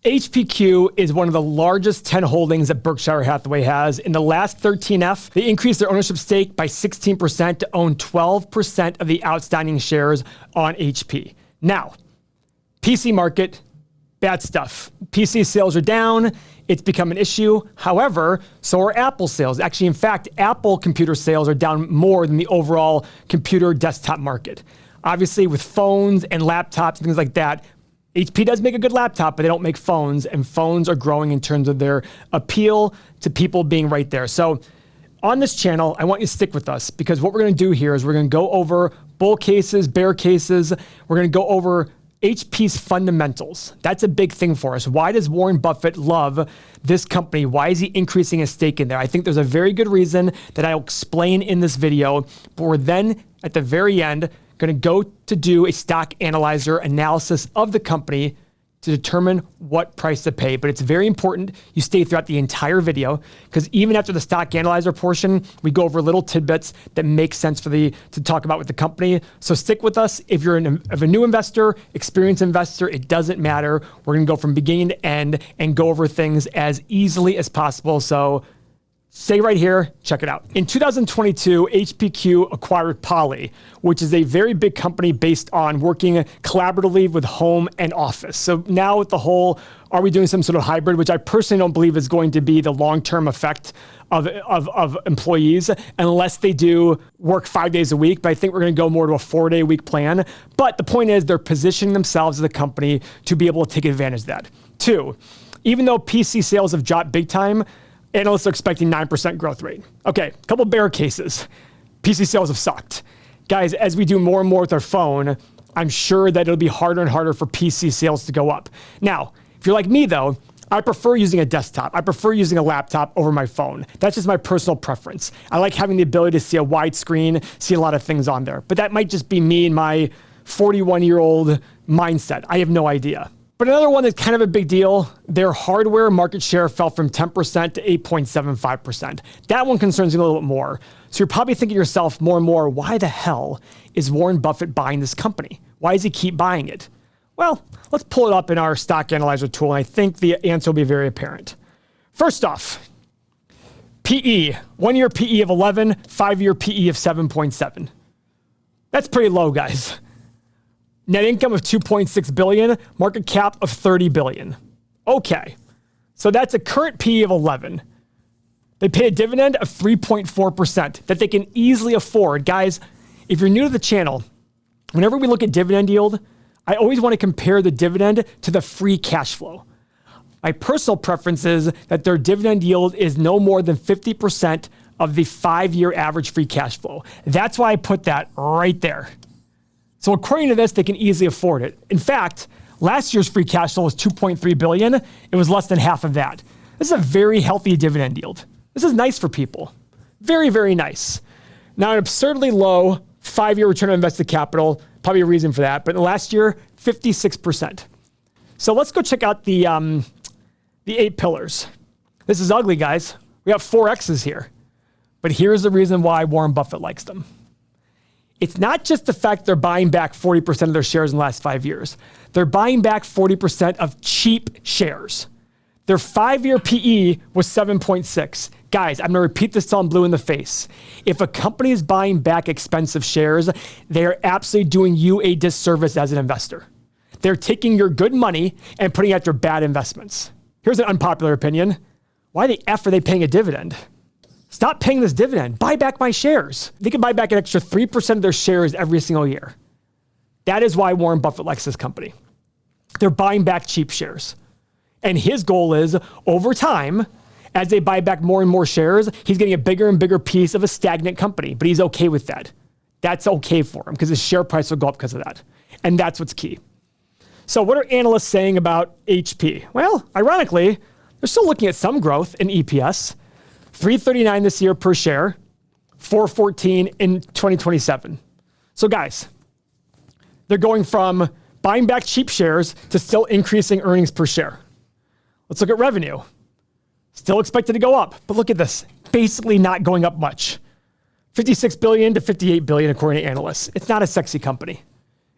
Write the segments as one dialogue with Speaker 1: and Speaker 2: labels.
Speaker 1: HPQ is one of the largest 10 holdings that Berkshire Hathaway has. In the last 13F, they increased their ownership stake by 16% to own 12% of the outstanding shares on HP. Now, PC market, bad stuff. PC sales are down. It's become an issue. However, so are Apple sales. Actually, in fact, Apple computer sales are down more than the overall computer desktop market. Obviously, with phones and laptops and things like that, HP does make a good laptop, but they don't make phones, and phones are growing in terms of their appeal to people being right there. So on this channel, I want you to stick with us, because what we're going to do here is we're going to go over bull cases, bear cases. We're going to go over HP's fundamentals. That's a big thing for us. Why does Warren Buffett love this company? Why is he increasing his stake in there? I think there's a very good reason that I'll explain in this video, but we're then at the very end going to go to do a stock analyzer analysis of the company to determine what price to pay. But it's very important you stay throughout the entire video, because even after the stock analyzer portion, we go over little tidbits that make sense to talk about with the company. So stick with us. If you're a new investor, experienced investor, it doesn't matter. We're going to go from beginning to end and go over things as easily as possible. So stay right here, check it out. In 2022, HPQ acquired Poly, which is a very big company based on working collaboratively with home and office. So now with the whole, are we doing some sort of hybrid, which I personally don't believe is going to be the long-term effect of employees, unless they do work 5 days a week. But I think we're going to go more to a 4-day week plan. But the point is, they're positioning themselves as a company to be able to take advantage of that. 2, even though PC sales have dropped big time, analysts are expecting 9% growth rate. Okay, a couple bear cases. PC sales have sucked. Guys, as we do more and more with our phone, I'm sure that it'll be harder and harder for PC sales to go up. Now, if you're like me though, I prefer using a desktop. I prefer using a laptop over my phone. That's just my personal preference. I like having the ability to see a wide screen, see a lot of things on there. But that might just be me and my 41-year-old mindset. I have no idea. But another one that's kind of a big deal, their hardware market share fell from 10% to 8.75%. That one concerns me a little bit more. So you're probably thinking to yourself more and more, why the hell is Warren Buffett buying this company? Why does he keep buying it? Well, let's pull it up in our stock analyzer tool, and I think the answer will be very apparent. First off, PE, 1-year PE of 11, 5-year PE of 7.7. That's pretty low, guys. Net income of $2.6 billion, market cap of $30 billion. Okay, so that's a current PE of 11. They pay a dividend of 3.4% that they can easily afford. Guys, if you're new to the channel, whenever we look at dividend yield, I always want to compare the dividend to the free cash flow. My personal preference is that their dividend yield is no more than 50% of the 5-year average free cash flow. That's why I put that right there. So according to this, they can easily afford it. In fact, last year's free cash flow was $2.3 billion. It was less than half of that. This is a very healthy dividend yield. This is nice for people. Very, very nice. Now, an absurdly low 5-year return on invested capital, probably a reason for that. But last year, 56%. So let's go check out the 8 pillars. This is ugly, guys. We have 4 X's here. But here's the reason why Warren Buffett likes them. It's not just the fact they're buying back 40% of their shares in the last 5 years. They're buying back 40% of cheap shares. Their 5-year PE was 7.6. Guys, I'm going to repeat this till I'm blue in the face. If a company is buying back expensive shares, they are absolutely doing you a disservice as an investor. They're taking your good money and putting it after bad investments. Here's an unpopular opinion. Why the F are they paying a dividend? Stop paying this dividend. Buy back my shares. They can buy back an extra 3% of their shares every single year. That is why Warren Buffett likes this company. They're buying back cheap shares. And his goal is, over time, as they buy back more and more shares, he's getting a bigger and bigger piece of a stagnant company. But he's okay with that. That's okay for him, because his share price will go up because of that. And that's what's key. So what are analysts saying about HP? Well, ironically, they're still looking at some growth in EPS. $3.39 this year per share, $4.14 in 2027. So guys, they're going from buying back cheap shares to still increasing earnings per share. Let's look at revenue. Still expected to go up, but look at this. Basically not going up much. $56 billion to $58 billion according to analysts. It's not a sexy company.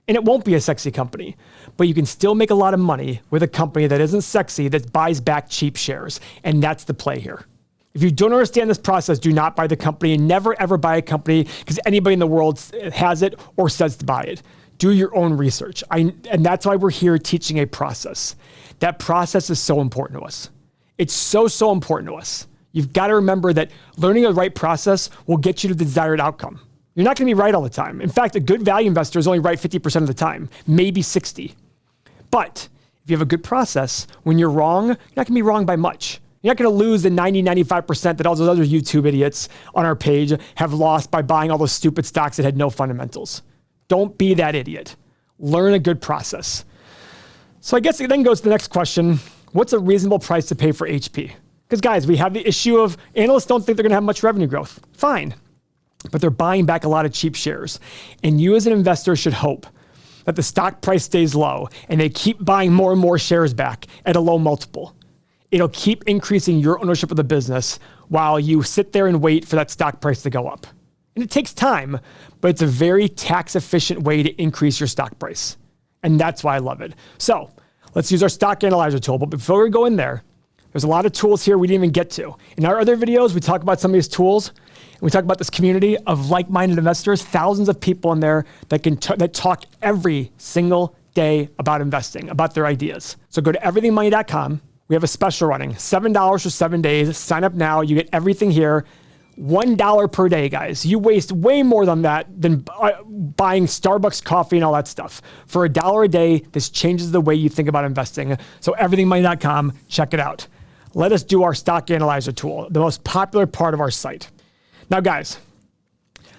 Speaker 1: And it won't be a sexy company, but you can still make a lot of money with a company that isn't sexy, that buys back cheap shares. And that's the play here. If you don't understand this process, do not buy the company, and never ever buy a company because anybody in the world has it or says to buy it. Do your own research. And that's why we're here teaching a process. That process is so important to us. It's so important to us. You've got to remember that learning the right process will get you to the desired outcome. You're not going to be right all the time. In fact, a good value investor is only right 50% of the time, maybe 60. But if you have a good process, when you're wrong, you're not going to be wrong by much. You're not going to lose the 90-95% that all those other YouTube idiots on our page have lost by buying all those stupid stocks that had no fundamentals. Don't be that idiot. Learn a good process. So I guess it then goes to the next question. What's a reasonable price to pay for HP? Because guys, we have the issue of analysts don't think they're going to have much revenue growth. Fine. But they're buying back a lot of cheap shares. And you as an investor should hope that the stock price stays low and they keep buying more and more shares back at a low multiple. It'll keep increasing your ownership of the business while you sit there and wait for that stock price to go up. And it takes time, but it's a very tax efficient way to increase your stock price. And that's why I love it. So let's use our stock analyzer tool. But before we go in there, there's a lot of tools here we didn't even get to. In our other videos, we talk about some of these tools. And we talk about this community of like-minded investors, thousands of people in there that talk every single day about investing, about their ideas. So go to everythingmoney.com. We have a special running, $7 for 7 days. Sign up now. You get everything here. $1 per day, guys. You waste way more than that than buying Starbucks coffee and all that stuff. For $1 a day, this changes the way you think about investing. So everythingmoney.com, check it out. Let us do our stock analyzer tool, the most popular part of our site. Now, guys,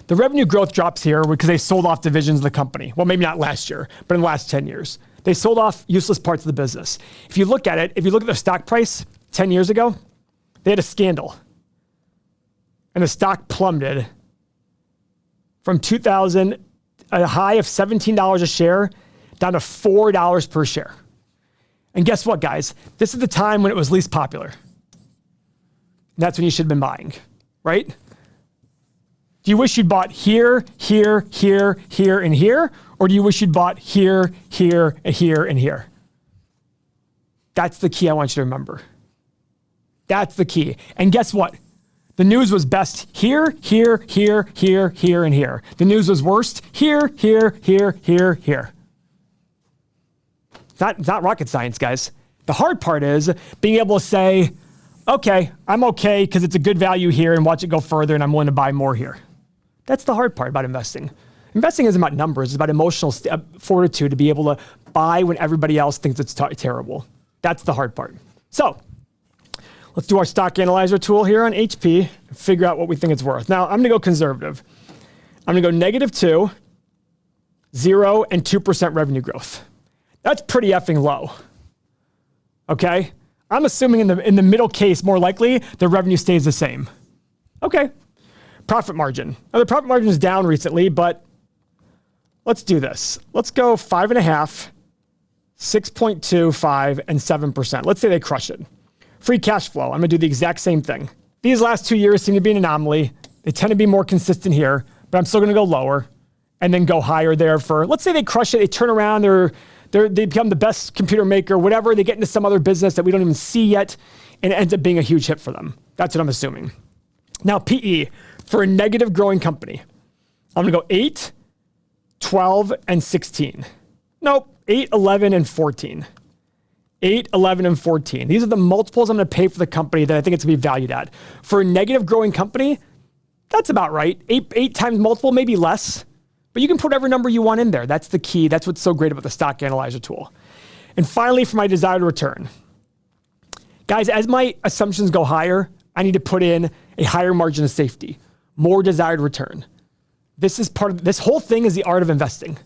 Speaker 1: the revenue growth drops here because they sold off divisions of the company. Well, maybe not last year, but in the last 10 years. They sold off useless parts of the business. If you look at it, if you look at the stock price 10 years ago, they had a scandal. And the stock plummeted from 2000, a high of $17 a share, down to $4 per share. And guess what, guys? This is the time when it was least popular. That's when you should have been buying, right? Do you wish you'd bought here, here, here, here, and here? Or do you wish you'd bought here, here, and here, and here? That's the key I want you to remember. That's the key. And guess what? The news was best here, here, here, here, here, and here. The news was worst here, here, here, here, here. It's not rocket science, guys. The hard part is being able to say, okay, I'm okay because it's a good value here and watch it go further and I'm willing to buy more here. That's the hard part about investing. Investing isn't about numbers. It's about emotional fortitude to be able to buy when everybody else thinks it's terrible. That's the hard part. So let's do our stock analyzer tool here on HP and figure out what we think it's worth. Now, I'm going to go conservative. I'm going to go -2, 0, and 2% revenue growth. That's pretty effing low. Okay? I'm assuming in the middle case, more likely, the revenue stays the same. Okay. Profit margin. Now, the profit margin is down recently, but let's do this. Let's go 5.5, 6.25, and 7%. Let's say they crush it. Free cash flow. I'm going to do the exact same thing. These last 2 years seem to be an anomaly. They tend to be more consistent here, but I'm still going to go lower and then go higher there for, let's say they crush it, they turn around, they become the best computer maker, whatever, they get into some other business that we don't even see yet, and it ends up being a huge hit for them. That's what I'm assuming. Now, PE, for a negative growing company, I'm going to go 8, 12, and 16. Nope, 8, 11, and 14. 8, 11, and 14. These are the multiples I'm going to pay for the company that I think it's going to be valued at. For a negative growing company, that's about right. 8 times multiple, maybe less. But you can put whatever number you want in there. That's the key. That's what's so great about the stock analyzer tool. And finally, for my desired return. Guys, as my assumptions go higher, I need to put in a higher margin of safety, more desired return. This whole thing is the art of investing.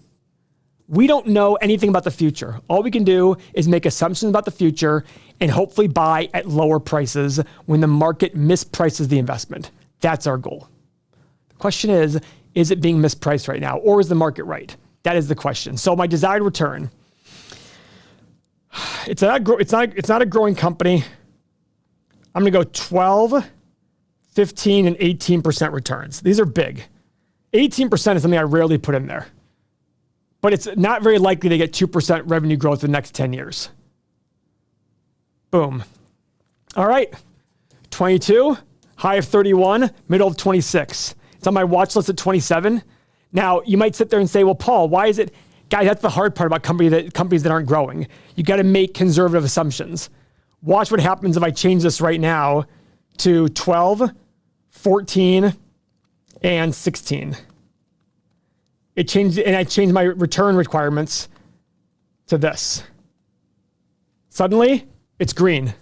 Speaker 1: We don't know anything about the future. All we can do is make assumptions about the future and hopefully buy at lower prices when the market misprices the investment. That's our goal. The question is it being mispriced right now, or is the market right? That is the question. So my desired return, it's not a growing company. I'm going to go 12, 15, and 18% returns. These are big. 18% is something I rarely put in there. but it's not very likely to get 2% revenue growth in the next 10 years. Boom. All right. 22, high of 31, middle of 26. It's on my watch list at 27. Now, you might sit there and say, well, Paul, why is it? Guys, that's the hard part about companies that aren't growing. You got to make conservative assumptions. Watch what happens if I change this right now to 12, 14, and 16. It changed, and I changed my return requirements to this. Suddenly, it's green.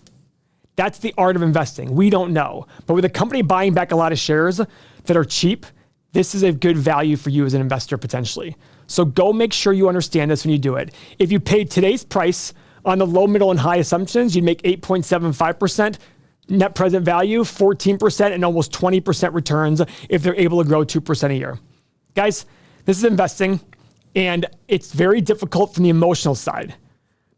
Speaker 1: That's the art of investing. We don't know. But with a company buying back a lot of shares that are cheap, this is a good value for you as an investor potentially. So go make sure you understand this when you do it. If you paid today's price on the low, middle, and high assumptions, you'd make 8.75% net present value, 14%, and almost 20% returns if they're able to grow 2% a year. Guys, this is investing, and it's very difficult from the emotional side.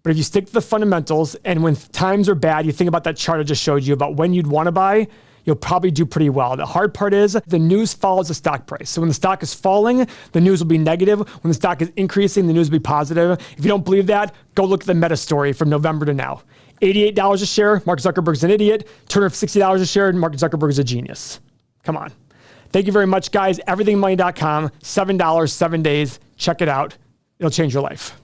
Speaker 1: But if you stick to the fundamentals, and when times are bad, you think about that chart I just showed you about when you'd want to buy, you'll probably do pretty well. The hard part is the news follows the stock price. So when the stock is falling, the news will be negative. When the stock is increasing, the news will be positive. If you don't believe that, go look at the Meta story from November to now. $88 a share, Mark Zuckerberg's an idiot. $260 a share, Mark Zuckerberg's a genius. Come on. Thank you very much, guys. Everythingmoney.com, $7, 7 days. Check it out. It'll change your life.